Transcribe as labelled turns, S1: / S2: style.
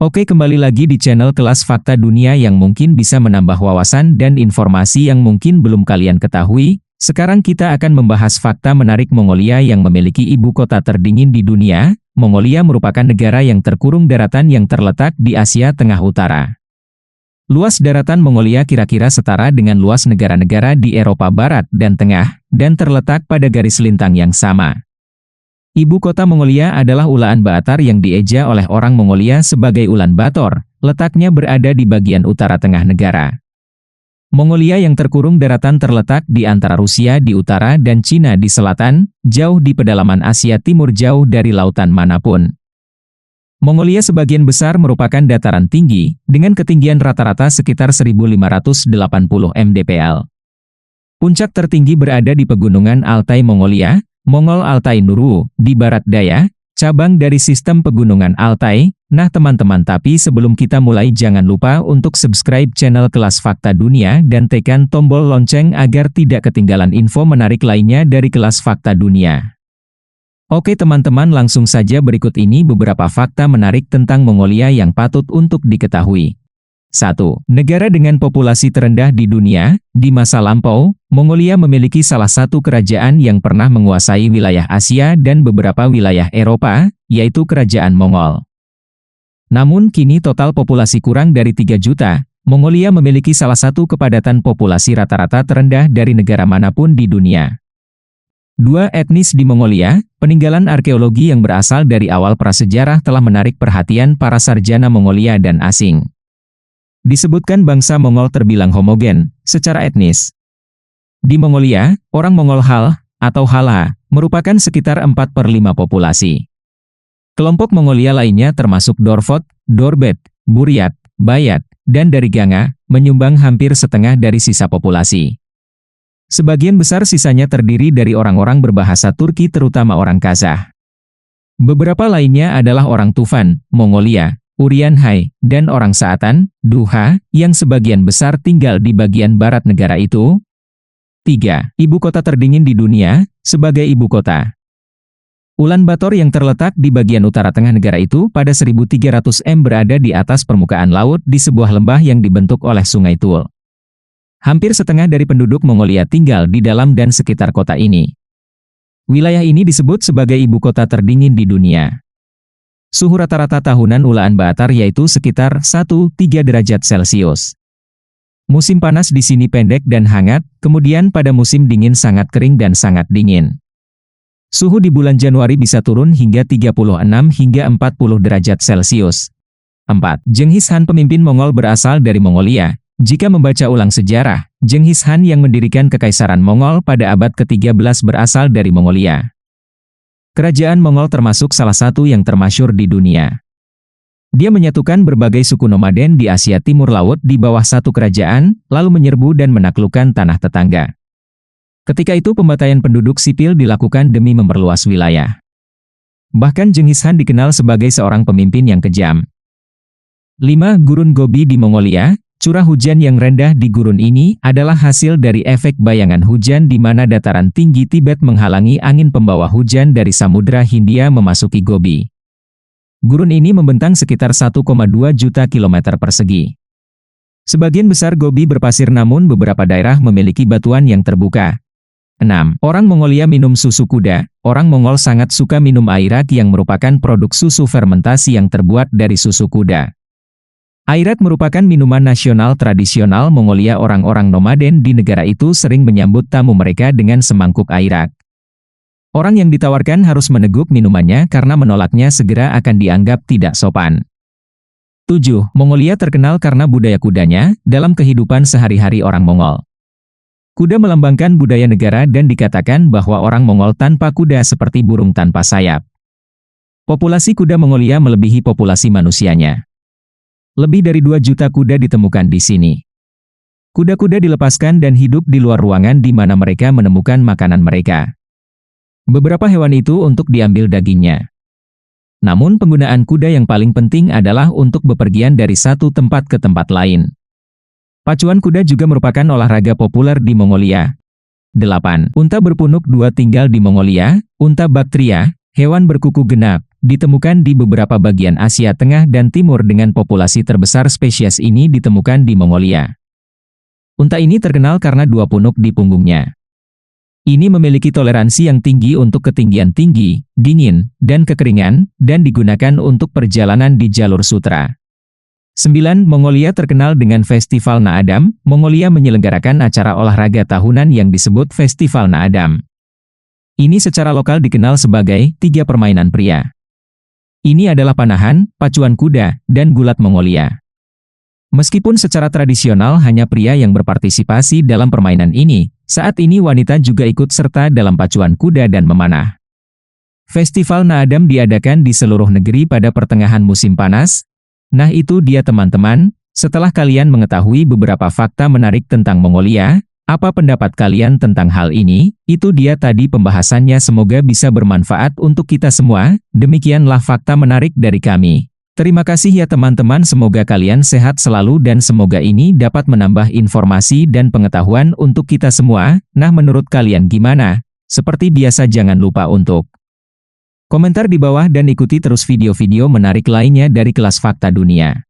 S1: Oke, kembali lagi di channel Kelas Fakta Dunia yang mungkin bisa menambah wawasan dan informasi yang mungkin belum kalian ketahui. Sekarang kita akan membahas fakta menarik Mongolia yang memiliki ibu kota terdingin di dunia. Mongolia merupakan negara yang terkurung daratan yang terletak di Asia Tengah Utara. Luas daratan Mongolia kira-kira setara dengan luas negara-negara di Eropa Barat dan Tengah, dan terletak pada garis lintang yang sama. Ibu kota Mongolia adalah Ulaanbaatar yang dieja oleh orang Mongolia sebagai Ulaanbaatar, letaknya berada di bagian utara tengah negara. Mongolia yang terkurung daratan terletak di antara Rusia di utara dan Cina di selatan, jauh di pedalaman Asia Timur jauh dari lautan manapun. Mongolia sebagian besar merupakan dataran tinggi, dengan ketinggian rata-rata sekitar 1580 mdpl. Puncak tertinggi berada di pegunungan Altai Mongolia, Mongol Altai Nuru, di barat daya, cabang dari sistem pegunungan Altai. Nah teman-teman, tapi sebelum kita mulai jangan lupa untuk subscribe channel Kelas Fakta Dunia dan tekan tombol lonceng agar tidak ketinggalan info menarik lainnya dari Kelas Fakta Dunia. Oke teman-teman, langsung saja berikut ini beberapa fakta menarik tentang Mongolia yang patut untuk diketahui. 1. Negara dengan populasi terendah di dunia. Di masa lampau, Mongolia memiliki salah satu kerajaan yang pernah menguasai wilayah Asia dan beberapa wilayah Eropa, yaitu Kerajaan Mongol. Namun kini total populasi kurang dari 3 juta, Mongolia memiliki salah satu kepadatan populasi rata-rata terendah dari negara manapun di dunia. 2. Etnis di Mongolia. Peninggalan arkeologi yang berasal dari awal prasejarah telah menarik perhatian para sarjana Mongolia dan asing. Disebutkan bangsa Mongol terbilang homogen secara etnis. Di Mongolia, orang Mongol Hal atau Hala merupakan sekitar 4/5 populasi. Kelompok Mongolia lainnya termasuk Dorfot, Dorbet, Buryat, Bayat, dan dari Ganga, menyumbang hampir setengah dari sisa populasi. Sebagian besar sisanya terdiri dari orang-orang berbahasa Turki terutama orang Kazakh. Beberapa lainnya adalah orang Tufan, Mongolia, Urianhai, dan orang Saatan, Duha, yang sebagian besar tinggal di bagian barat negara itu. 3. Ibu kota terdingin di dunia. Sebagai ibu kota, Ulaanbaatar yang terletak di bagian utara tengah negara itu pada 1300 m berada di atas permukaan laut di sebuah lembah yang dibentuk oleh Sungai Tuul. Hampir setengah dari penduduk Mongolia tinggal di dalam dan sekitar kota ini. Wilayah ini disebut sebagai ibu kota terdingin di dunia. Suhu rata-rata tahunan Ulaanbaatar yaitu sekitar 1,3 derajat Celcius. Musim panas di sini pendek dan hangat, kemudian pada musim dingin sangat kering dan sangat dingin. Suhu di bulan Januari bisa turun hingga 36 hingga 40 derajat Celcius. 4. Genghis Khan, pemimpin Mongol berasal dari Mongolia. Jika membaca ulang sejarah, Genghis Khan yang mendirikan Kekaisaran Mongol pada abad ke-13 berasal dari Mongolia. Kerajaan Mongol termasuk salah satu yang termasyhur di dunia. Dia menyatukan berbagai suku nomaden di Asia Timur Laut di bawah satu kerajaan, lalu menyerbu dan menaklukkan tanah tetangga. Ketika itu pembantaian penduduk sipil dilakukan demi memperluas wilayah. Bahkan Genghis Khan dikenal sebagai seorang pemimpin yang kejam. 5. Gurun Gobi di Mongolia. Curah hujan yang rendah di gurun ini adalah hasil dari efek bayangan hujan di mana dataran tinggi Tibet menghalangi angin pembawa hujan dari Samudra Hindia memasuki Gobi. Gurun ini membentang sekitar 1,2 juta kilometer persegi. Sebagian besar Gobi berpasir namun beberapa daerah memiliki batuan yang terbuka. 6. Orang Mongolia minum susu kuda. Orang Mongol sangat suka minum airak yang merupakan produk susu fermentasi yang terbuat dari susu kuda. Airak merupakan minuman nasional tradisional Mongolia. Orang-orang nomaden di negara itu sering menyambut tamu mereka dengan semangkuk airak. Orang yang ditawarkan harus meneguk minumannya karena menolaknya segera akan dianggap tidak sopan. 7. Mongolia terkenal karena budaya kudanya dalam kehidupan sehari-hari orang Mongol. Kuda melambangkan budaya negara dan dikatakan bahwa orang Mongol tanpa kuda seperti burung tanpa sayap. Populasi kuda Mongolia melebihi populasi manusianya. Lebih dari 2 juta kuda ditemukan di sini. Kuda-kuda dilepaskan dan hidup di luar ruangan di mana mereka menemukan makanan mereka. Beberapa hewan itu untuk diambil dagingnya. Namun penggunaan kuda yang paling penting adalah untuk bepergian dari satu tempat ke tempat lain. Pacuan kuda juga merupakan olahraga populer di Mongolia. 8. Unta berpunuk 2 tinggal di Mongolia. Unta Baktria, hewan berkuku genap, ditemukan di beberapa bagian Asia Tengah dan Timur dengan populasi terbesar spesies ini ditemukan di Mongolia. Unta ini terkenal karena 2 punuk di punggungnya. Ini memiliki toleransi yang tinggi untuk ketinggian tinggi, dingin, dan kekeringan, dan digunakan untuk perjalanan di jalur sutra. 9. Mongolia terkenal dengan Festival Naadam. Mongolia menyelenggarakan acara olahraga tahunan yang disebut Festival Naadam. Ini secara lokal dikenal sebagai 3 permainan pria. Ini adalah panahan, pacuan kuda, dan gulat Mongolia. Meskipun secara tradisional hanya pria yang berpartisipasi dalam permainan ini, saat ini wanita juga ikut serta dalam pacuan kuda dan memanah. Festival Naadam diadakan di seluruh negeri pada pertengahan musim panas. Nah itu dia teman-teman, setelah kalian mengetahui beberapa fakta menarik tentang Mongolia, apa pendapat kalian tentang hal ini? Itu dia tadi pembahasannya, semoga bisa bermanfaat untuk kita semua. Demikianlah fakta menarik dari kami. Terima kasih ya teman-teman, semoga kalian sehat selalu dan semoga ini dapat menambah informasi dan pengetahuan untuk kita semua. Nah menurut kalian gimana? Seperti biasa jangan lupa untuk komentar di bawah dan ikuti terus video-video menarik lainnya dari Kelas Fakta Dunia.